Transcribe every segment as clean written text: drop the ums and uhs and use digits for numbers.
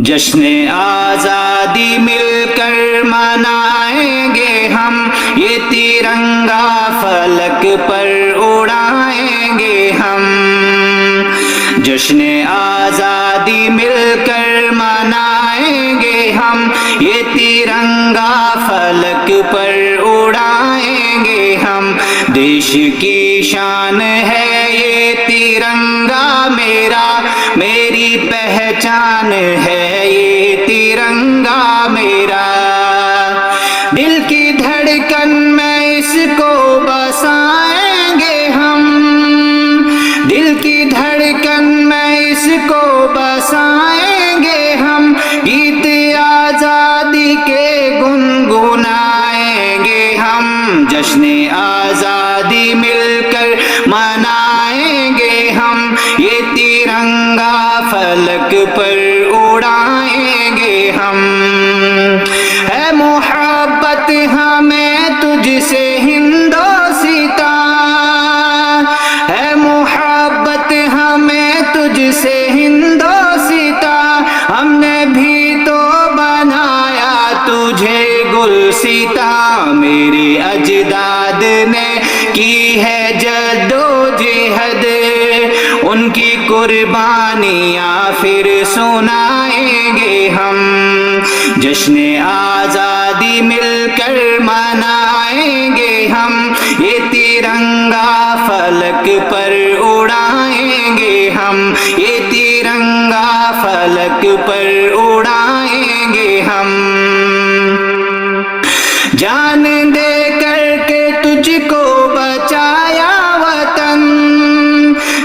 جشن آزادی مل کر منائیں گے ہم، یہ ترنگا فلک پر اڑائیں گے ہم۔ جشن آزادی مل کر منائیں گے ہم، یہ ترنگا فلک پر اڑائیں گے ہم۔ دیش کی شان ہے یہ ترنگا میرا، میری پہچان ہے یہ ترنگا میرا۔ دل کی دھڑکن میں اس کو بسائیں گے ہم، دل کی دھڑکن میں اس کو بسائیں گے ہم۔ گیت آزادی کے گنگنائیں گے ہم، جشن آزادی مل کر منائیں گے ہم، یہ ترنگا فلک پر اڑائیں گے ہم۔ ہے محبت ہمیں تجھ سے ہندوستاں، ہے محبت ہمیں تجھ سے ہندوستاں، ہم نے بھی تو بنایا تجھے گلستاں۔ میرے اجداد نے کی ہے جد و جہد، ان کی قربانیاں پھر سنائیں گے ہم۔ جشن آزادی مل کر منائیں گے ہم، یہ ترنگا فلک پر اڑائیں گے ہم، یہ ترنگا فلک پر اڑائیں گے ہم۔ جان دے کر کے تجھ کو بچایا وطن،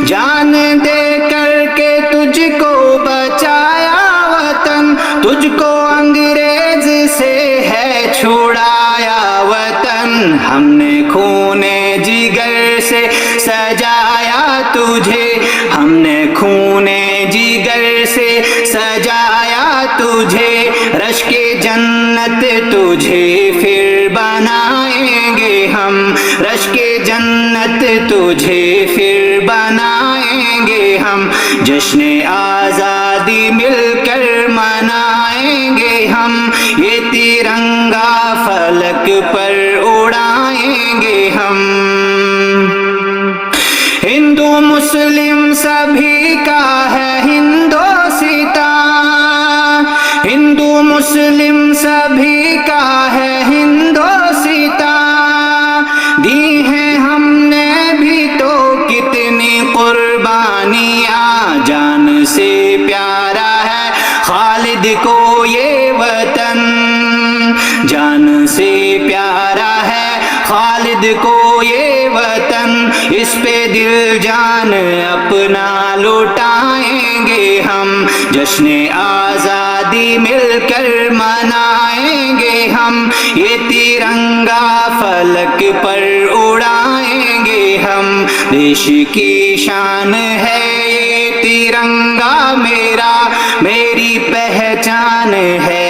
جان دے کر کے تجھ کو بچایا وطن، تجھ کو انگریز سے ہے چھڑایا وطن۔ ہم نے خون جگر سے سجایا تجھے، ہم نے خون جگر سے سجایا تجھے، رشک جنت تجھے پھر بنائیں گے ہم، رشک جنت تجھے پھر بنائیں گے ہم۔ جشن آزادی مل کر منائیں گے ہم، یہ ترنگا فلک پر اڑائیں گے ہم۔ ہندو مسلم سبھی کا ہے ہندوستاں، ہندو مسلم سبھی کا ہے ہندوستاں، دی ہیں ہم نے بھی تو کتنی قربانیاں، جان سے پیارا ہے خالد کو یہ وطن، جان سے پیارا ہے خالد کو یہ وطن، اس پہ دل جان اپنا لوٹائیں گے ہم۔ جشن آزادی مل کر منائیں گے ہم، یہ ترنگا فلک پر اڑائیں گے ہم۔ دیش کی شان ہے یہ ترنگا میرا، میری پہچان ہے